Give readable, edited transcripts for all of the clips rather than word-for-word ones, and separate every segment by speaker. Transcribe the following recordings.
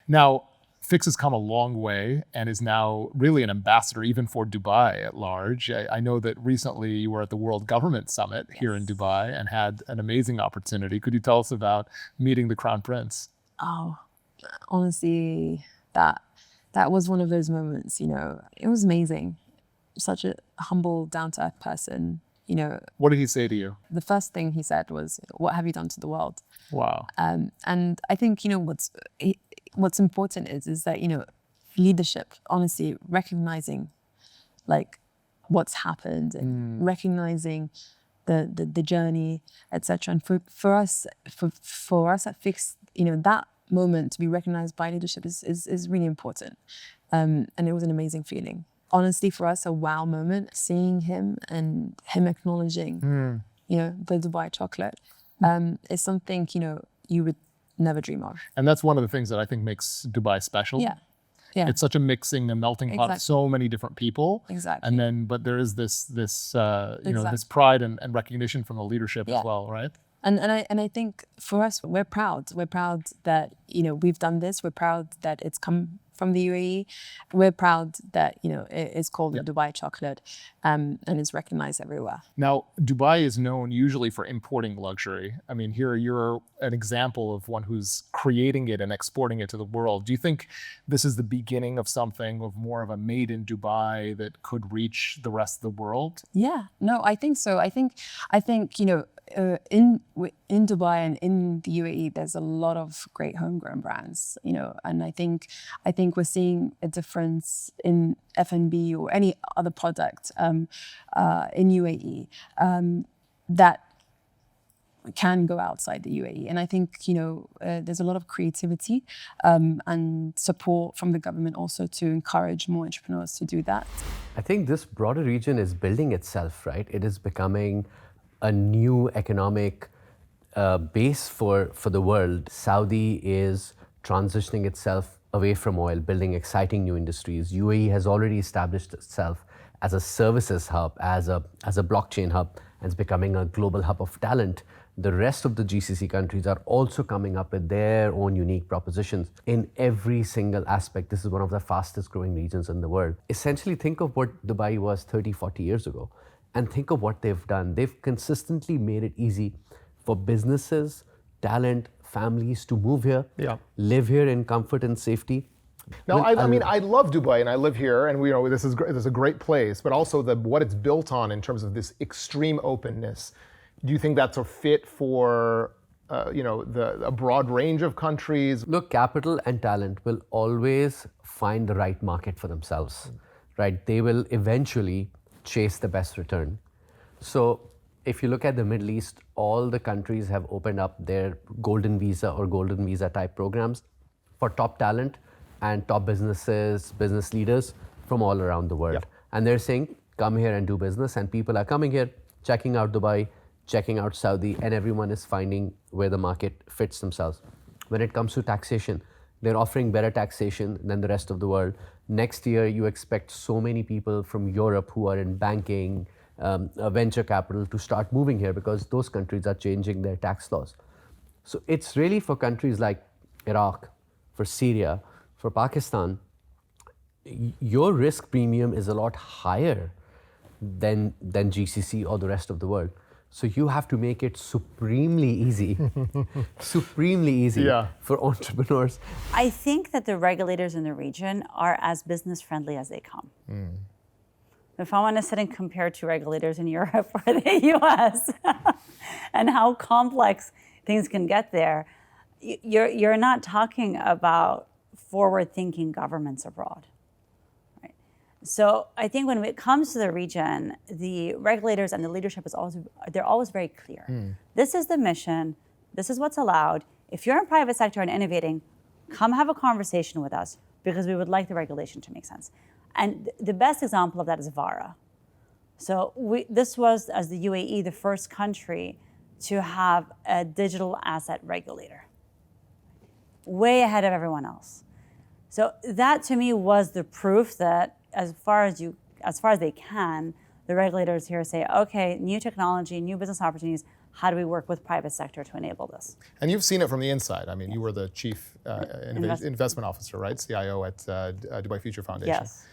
Speaker 1: Now, Fix has come a long way and is now really an ambassador even for Dubai at large. I know that recently you were at the World Government Summit here in Dubai and had an amazing opportunity. Could you tell us about meeting the Crown Prince?
Speaker 2: Oh, honestly, that was one of those moments, you know, it was amazing. Such a humble, down-to-earth person, you know.
Speaker 1: What did he say to you?
Speaker 2: The first thing he said was, "What have you done to the world?"
Speaker 1: Wow.
Speaker 2: And I think, you know, what's important is that, you know, leadership, honestly, recognizing like what's happened and recognizing the journey, etc. And for us at Fix, you know, that moment to be recognized by leadership is really important. And it was an amazing feeling. Honestly, for us, a wow moment, seeing him and him acknowledging, you know, the Dubai chocolate is something, you know, you would never dream of.
Speaker 1: And that's one of the things that I think makes Dubai special.
Speaker 2: Yeah. Yeah.
Speaker 1: It's such a mixing, a melting pot of so many different people.
Speaker 2: Exactly.
Speaker 1: And then, but there is this you know, this pride and recognition from the leadership as well, right?
Speaker 2: And I think for us, we're proud. We're proud that, you know, we've done this. We're proud that it's come from the UAE. We're proud that, you know, it's called the Dubai chocolate and is recognized everywhere.
Speaker 1: Now, Dubai is known usually for importing luxury. I mean, here you're an example of one who's creating it and exporting it to the world. Do you think this is the beginning of something of more of a made in Dubai that could reach the rest of the world?
Speaker 2: Yeah, no, I think so. I think, you know, in Dubai and in the UAE, there's a lot of great homegrown brands, you know, and I think we're seeing a difference in F&B or any other product in UAE that can go outside the UAE. And I think, you know, there's a lot of creativity and support from the government also to encourage more entrepreneurs to do that.
Speaker 3: I think this broader region is building itself, right? It is becoming a new economic base for the world. Saudi is transitioning itself away from oil, building exciting new industries. UAE has already established itself as a services hub, as a blockchain hub, and it's becoming a global hub of talent. The rest of the GCC countries are also coming up with their own unique propositions in every single aspect. This is one of the fastest growing regions in the world. Essentially, think of what Dubai was 30, 40 years ago. And think of what they've done. They've consistently made it easy for businesses, talent, families to move here, live here in comfort and safety.
Speaker 1: Now, I mean, I love Dubai and I live here, and we know this is a great place, but also what it's built on in terms of this extreme openness. Do you think that's a fit for you know, a broad range of countries?
Speaker 3: Look, capital and talent will always find the right market for themselves, right? They will eventually chase the best return. So if you look at the Middle East, all the countries have opened up their golden visa or golden visa type programs for top talent and top businesses, business leaders from all around the world. And they're saying, come here and do business. And people are coming here, checking out Dubai, checking out Saudi, and everyone is finding where the market fits themselves. When it comes to taxation, they're offering better taxation than the rest of the world. Next year, you expect so many people from Europe who are in banking, venture capital to start moving here because those countries are changing their tax laws. So it's really for countries like Iraq, for Syria, for Pakistan, your risk premium is a lot higher than GCC or the rest of the world. So you have to make it supremely easy, for entrepreneurs.
Speaker 4: I think that the regulators in the region are as business friendly as they come. If I want to sit and compare to regulators in Europe or the US and how complex things can get there, you're not talking about forward-thinking governments abroad. So I think when it comes to the region, the regulators and the leadership they're always very clear. This is the mission. This is what's allowed. If you're in private sector and innovating, come have a conversation with us because we would like the regulation to make sense. And the best example of that is VARA. So this was, as the UAE, the first country to have a digital asset regulator, way ahead of everyone else. So that to me was the proof that as far as they can, the regulators here say, okay, new technology, new business opportunities, how do we work with private sector to enable this?
Speaker 1: And you've seen it from the inside. I mean, you were the chief investment officer, right? CIO at Dubai Future Foundation.
Speaker 4: Yes.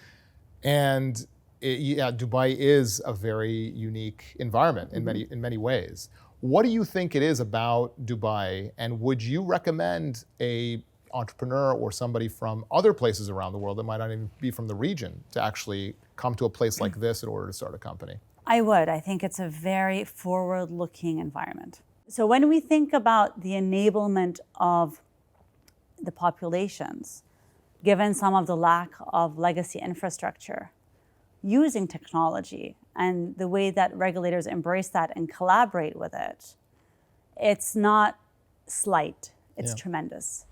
Speaker 1: And Dubai is a very unique environment in many ways. What do you think it is about Dubai, and would you recommend a entrepreneur or somebody from other places around the world that might not even be from the region to actually come to a place like this in order to start a company?
Speaker 4: I would. I think it's a very forward-looking environment. So when we think about the enablement of the populations, given some of the lack of legacy infrastructure, using technology and the way that regulators embrace that and collaborate with it, it's not slight, it's tremendous.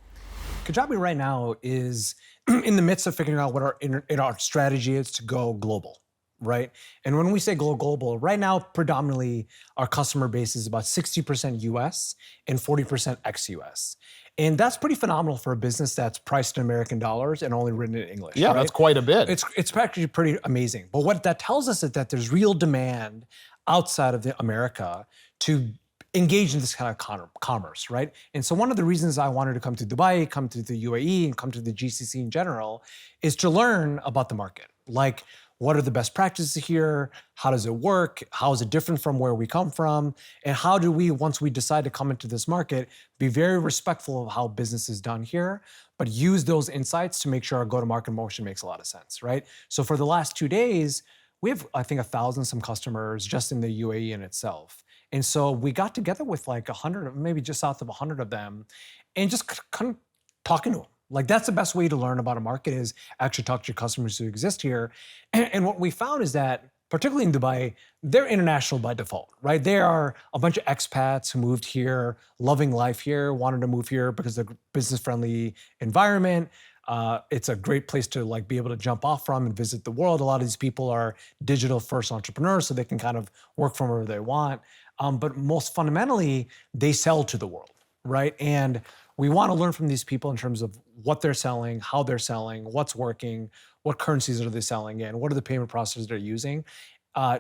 Speaker 5: Kajabi right now is in the midst of figuring out what our strategy is to go global, right? And when we say go global, right now, predominantly our customer base is about 60% US and 40% ex-US. And that's pretty phenomenal for a business that's priced in American dollars and only written in English.
Speaker 1: Yeah,
Speaker 5: right?
Speaker 1: That's quite a bit.
Speaker 5: It's actually pretty amazing. But what that tells us is that there's real demand outside of America to engage in this kind of commerce, right? And so one of the reasons I wanted to come to Dubai, come to the UAE, and come to the GCC in general is to learn about the market. Like, what are the best practices here? How does it work? How is it different from where we come from? And how do we, once we decide to come into this market, be very respectful of how business is done here, but use those insights to make sure our go-to-market motion makes a lot of sense, right? So for the last 2 days, we have, I think, 1,000 some customers just in the UAE in itself. And so we got together with like 100, maybe just south of 100 of them, and just kind of talking to them. Like, that's the best way to learn about a market, is actually talk to your customers who exist here. And what we found is that, particularly in Dubai, they're international by default, right? They are a bunch of expats who moved here, loving life here, wanted to move here because of the business-friendly environment. It's a great place to like be able to jump off from and visit the world. A lot of these people are digital-first entrepreneurs, so they can kind of work from wherever they want. But most fundamentally, they sell to the world, right? And we want to learn from these people in terms of what they're selling, how they're selling, what's working, what currencies are they selling in, what are the payment processors they're using,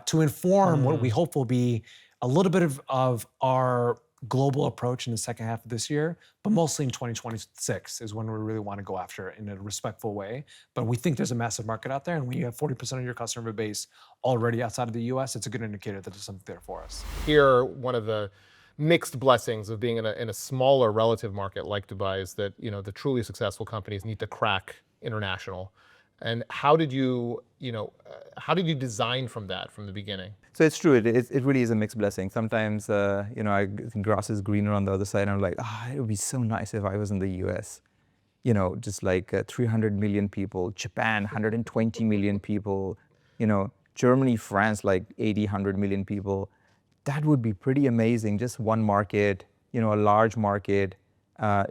Speaker 5: to inform what we hope will be a little bit of our global approach in the second half of this year, but mostly in 2026 is when we really want to go after it in a respectful way. But we think there's a massive market out there, and when you have 40% of your customer base already outside of the US, it's a good indicator that there's something there for us.
Speaker 1: Here, one of the mixed blessings of being in a smaller relative market like Dubai is that, you know, the truly successful companies need to crack international. And how did you design from that from the beginning?
Speaker 6: So it's true. It really is a mixed blessing. Sometimes, I think grass is greener on the other side. And I'm like, it would be so nice if I was in the US. You know, just like 300 million people, Japan, 120 million people, Germany, France, like 80, 100 million people. That would be pretty amazing. Just one market, a large market,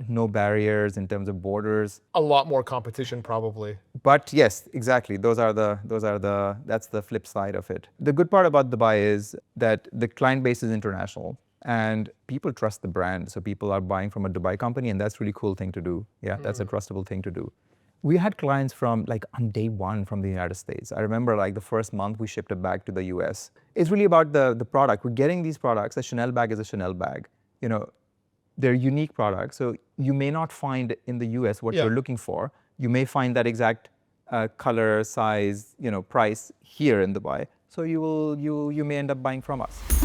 Speaker 6: no barriers in terms of borders.
Speaker 1: A lot more competition, probably.
Speaker 6: But yes, exactly. That's the flip side of it. The good part about Dubai is that the client base is international and people trust the brand. So people are buying from a Dubai company, and that's a really cool thing to do. Yeah, that's a trustable thing to do. We had clients from like on day one from the United States. I remember like the first month we shipped a bag to the US. It's really about the product. We're getting these products. A Chanel bag is a Chanel bag. They're unique products. So you may not find in the US what you're looking for. You may find that exact color, size, price here in Dubai. So you may end up buying from us.